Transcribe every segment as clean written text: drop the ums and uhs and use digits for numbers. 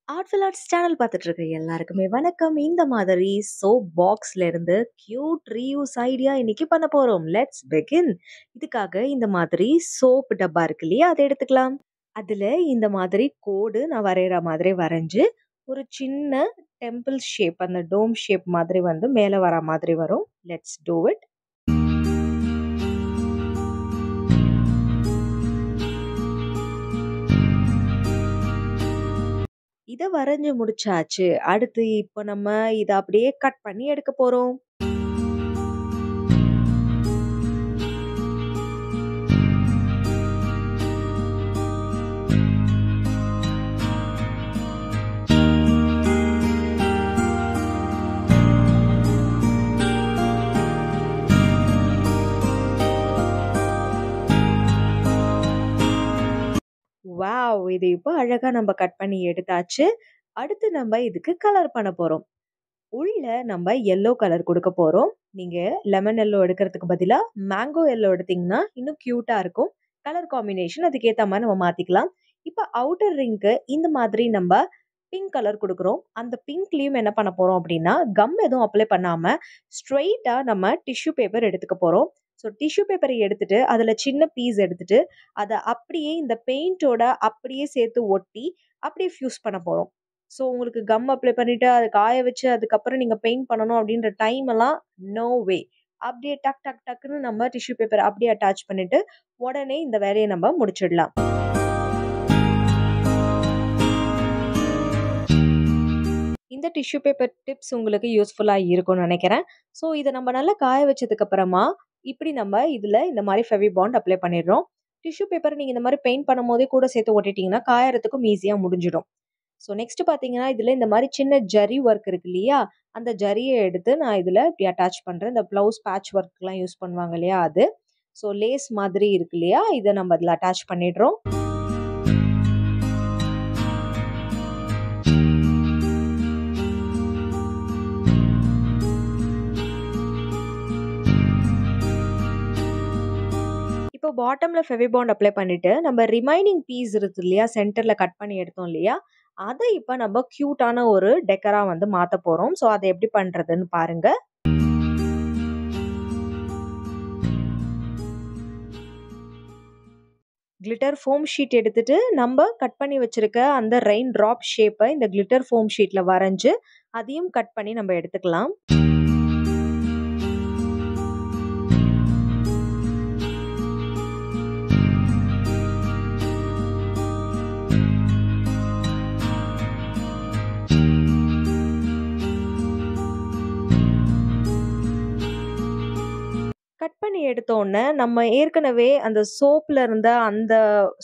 ஆர்ட்ஃபில் arts channel பார்த்துட்டு இருக்க எல்லாருக்குமே வணக்கம். இந்த மாதிரி சோப் பாக்ஸ்ல இருந்து கியூட் ரீயூஸ் ஐடியா இன்னைக்கு பண்ண போறோம். Let's begin. இதுக்காக இந்த மாதிரி சோப் டப்பா இருக்கு இல்லையா, அதை எடுத்துக்கலாம். அதுல இந்த மாதிரி கோடு நான் வரைகிற மாதிரி வரைஞ்சு ஒரு சின்ன டெம்பிள் ஷேப், அந்த டோம் ஷேப் மாதிரி வந்து மேலே வர மாதிரி வரும். Let's do it. இத வரைஞ்சு முடிச்சாச்சு. அடுத்து இப்போ நம்ம இத அப்படியே கட் பண்ணி எடுக்க போறோம். வாவ்! இது இப்போ அழகா நம்ம கட் பண்ணி எடுத்தாச்சு. அடுத்து நம்ம இதுக்கு கலர் பண்ண போறோம். உள்ள நம்ம எல்லோ கலர் குடுக்க போறோம். நீங்க லெமன் எல்லோ எடுக்கிறதுக்கு பதிலா மேங்கோ எல்லோ எடுத்தீங்கன்னா இன்னும் கியூட்டா இருக்கும். கலர் காம்பினேஷன் அதுக்கேத்த மாரி நம்ம மாத்திக்கலாம். இப்ப அவுட்டர் ரிங்க்கு இந்த மாதிரி நம்ம பிங்க் கலர் குடுக்குறோம். அந்த பிங்க்லயும் என்ன பண்ண போறோம் அப்படின்னா, கம் எதுவும் அப்ளை பண்ணாம ஸ்ட்ரெய்ட்டா நம்ம டிஷ்யூ பேப்பர் எடுத்துக்க போறோம். ஸோ டிஷ்யூ பேப்பர எடுத்துட்டு, அதுல சின்ன பீஸ் எடுத்துட்டு, அத அப்படியே இந்த பெயிண்டோட அப்படியே சேர்த்து ஒட்டி, அப்படியே ஃபியூஸ் பண்ண போறோம். ஸோ உங்களுக்கு கம் அப்ளை பண்ணிட்டு, அத காய வச்சு, அதுக்கப்புறம் நீங்க பெயிண்ட் பண்ணணும் அப்படின்ற டைம் எல்லாம் நோ வே. அப்படியே டக் டக் டக்குன்னு நம்ம டிஷ்யூ பேப்பர் அப்படியே அட்டாச் பண்ணிட்டு, உடனே இந்த வேலைய நம்ம முடிச்சிடலாம். இந்த டிஷ்யூ பேப்பர் டிப்ஸ் உங்களுக்கு யூஸ்ஃபுல்லா இருக்கும்னு நினைக்கிறேன். ஸோ இத நம்ம நல்லா காய வச்சதுக்கு அப்புறமா, இப்படி நம்ம இதுல இந்த மாரி ஃபெவி பாண்ட் அப்ளை பண்ணிடுறோம். டிஷ்யூ பேப்பர் நீங்க இந்த மாரி பெயிண்ட் பண்ணும்போதே கூட சேர்த்து ஒட்டிட்டீங்கன்னா, காயறதுக்கும் ஈஸியா முடிஞ்சிடும். ஸோ நெக்ஸ்ட் பார்த்தீங்கன்னா, இதுல இந்த மாரி சின்ன ஜரி ஒர்க் இருக்கு இல்லையா? அந்த ஜரிய எடுத்து நான் இதுல இப்படி அட்டாச் பண்றேன். இந்த ப்ளவுஸ் பேட்ச் ஒர்க்லாம் யூஸ் பண்ணுவாங்க இல்லையா அது. ஸோ லேஸ் மாதிரி இருக்கு இல்லையா? இத நம்ம அதுல அட்டாச் பண்ணிடுறோம். இப்போ பாட்டம்ல ஃபெவி பாண்ட் அப்ளை பண்ணிட்டு, நம்ம ரிமைனிங் பீஸ் இருக்கு இல்லையா? சென்டர்ல கட் பண்ணி எடுத்தோம் இல்லையா? அத இப்ப நம்ம கியூட்டான ஒரு டெக்கரா வந்து மாத்த போறோம். ஸோ அத எப்படி பண்றதுன்னு பாருங்க. கிளிட்டர் ஃபோம் ஷீட் எடுத்துட்டு, நம்ப கட் பண்ணி வச்சிருக்க அந்த ரெயின் ட்ராப் ஷேப்ப இந்த கிளிட்டர் ஃபோம் ஷீட்ல வரைஞ்சு, அதையும் கட் பண்ணி நம்ம எடுத்துக்கலாம். கட் பண்ணி எடுத்தோனே, நம்ம ஏற்கனவே அந்த சோப்ல இருந்த அந்த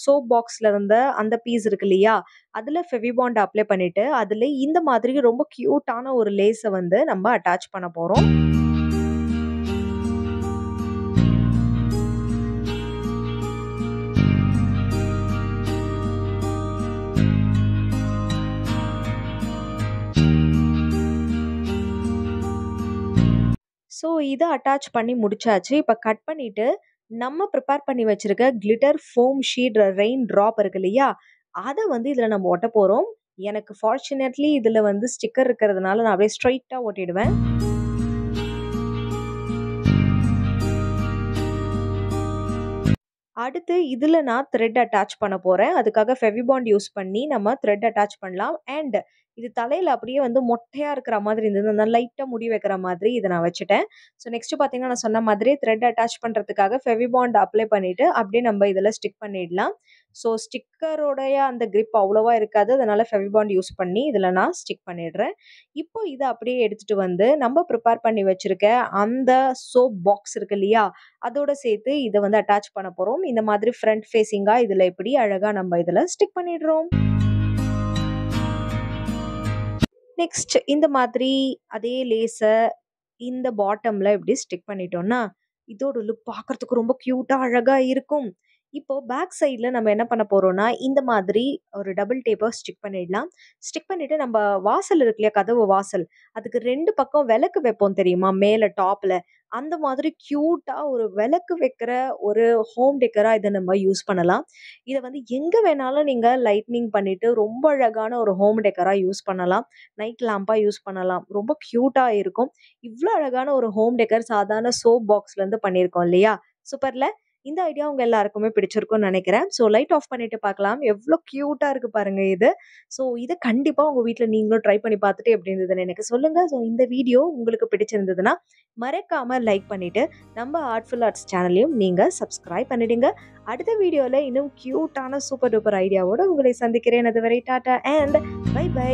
சோப் பாக்ஸ்ல இருந்த அந்த பீஸ் இருக்கு இல்லையா? அதுல ஃபெவி பாண்ட் அப்ளை பண்ணிட்டு, அதுல இந்த மாதிரி ரொம்ப கியூட்டான ஒரு லேஸ வந்து நம்ம அட்டாச் பண்ண போறோம். ஸோ இத அட்டாச் பண்ணி முடிச்சாச்சு. இப்ப கட் பண்ணிட்டு, நம்ம ப்ரிப்பேர் பண்ணி வச்சிருக்க glitter foam sheet rain drop இருக்கு இல்லையா? அத வந்து இதுல நம்ம ஒட்ட போறோம். எனக்கு ஃபார்ச்சுனேட்லி இதுல வந்து ஸ்டிக்கர் இருக்கிறதுனால நான் அப்படியே ஸ்ட்ரெய்ட்டா ஒட்டிடுவேன். அடுத்து இதுல நான் த்ரெட் அட்டாச் பண்ண போறேன். அதுக்காக ஃபெவி பாண்ட் யூஸ் பண்ணி நம்ம த்ரெட் அட்டாச் பண்ணலாம். அண்ட் இது தலையில அப்படியே வந்து மொட்டையா இருக்கிற மாதிரி இருந்தது. லைட்டா முடி வைக்கிற மாதிரி இத நான் வச்சுட்டேன். ஸோ நெக்ஸ்ட் பார்த்தீங்கன்னா, நான் சொன்ன மாதிரி த்ரெட் அட்டாச் பண்றதுக்காக ஃபெவி பாண்ட் அப்ளை பண்ணிட்டு, அப்படியே நம்ம இதுல ஸ்டிக் பண்ணிடலாம். ஸோ ஸ்டிக்கரோடைய அந்த கிரிப் அவ்வளவா இருக்காது. அதனால ஃபெவி பாண்ட் யூஸ் பண்ணி இதுல நான் ஸ்டிக் பண்ணிடுறேன். இப்போ இத அப்படியே எடுத்துட்டு வந்து, நம்ம ப்ரிப்பேர் பண்ணி வச்சிருக்க அந்த சோப் பாக்ஸ் இருக்கு இல்லையா? அதோட சேர்த்து இத வந்து அட்டாச் பண்ண போறோம். இந்த மாதிரி ஃப்ரண்ட் ஃபேசிங்கா இதுல இப்படி அழகா நம்ம இதுல ஸ்டிக் பண்ணிடுறோம். நெக்ஸ்ட் இந்த மாதிரி அதே லேஸ இந்த பாட்டம்ல இப்படி ஸ்டிக் பண்ணிட்டோம்னா, இதோட லுக் பார்க்கறதுக்கு ரொம்ப கியூட்டா அழகா இருக்கும். இப்போ பேக் சைட்ல நம்ம என்ன பண்ண போறோம்னா, இந்த மாதிரி ஒரு டபுள் டேப்ப ஸ்டிக் பண்ணிடலாம். ஸ்டிக் பண்ணிட்டு நம்ப வாசல் இருக்கு இல்லையா? கதவு வாசல். அதுக்கு 2 பக்கம் விளக்கு வைப்போம் தெரியுமா? மேல டாப்ல. அந்த மாதிரி கியூட்டா ஒரு விளக்கு வைக்கிற ஒரு ஹோம் டெக்கரா இத நம்ம யூஸ் பண்ணலாம். இத வந்து எங்க வேணாலும் நீங்க லைட்னிங் பண்ணிட்டு ரொம்ப அழகான ஒரு ஹோம் டெக்கரா யூஸ் பண்ணலாம். நைட் லேம்பா யூஸ் பண்ணலாம். ரொம்ப கியூட்டா இருக்கும். இவ்ளோ அழகான ஒரு ஹோம் டெக்கர் சாதாரண சோப் பாக்ஸ்லேருந்து பண்ணியிருக்கோம் இல்லையா? சூப்பர்ல! இந்த ஐடியா உங்க எல்லாருக்குமே பிடிச்சிருக்கும்னு நெனைக்கிறேன். ஸோ லைட் ஆஃப் பண்ணிட்டு பார்க்கலாம். எவ்ளோ கியூட்டா இருக்கு பாருங்க இது. ஸோ இத கண்டிப்பா உங்க வீட்ல நீங்களும் ட்ரை பண்ணி பார்த்துட்டு எப்படி இருந்ததுன்னு எனக்கு சொல்லுங்க. ஸோ இந்த வீடியோ உங்களுக்கு பிடிச்சிருந்ததுன்னா, மறக்காம லைக் பண்ணிட்டு, நம்ம ஆர்ட்ஃபுல் ஆர்ட்ஸ் சேனலையும் நீங்க சப்ஸ்கிரைப் பண்ணிடுங்க. அடுத்த வீடியோல இன்னும் கியூட்டான சூப்பர் டூப்பர் ஐடியாவோட உங்களை சந்திக்கிறேன். அதுவரை டாடா அண்ட் பை பை.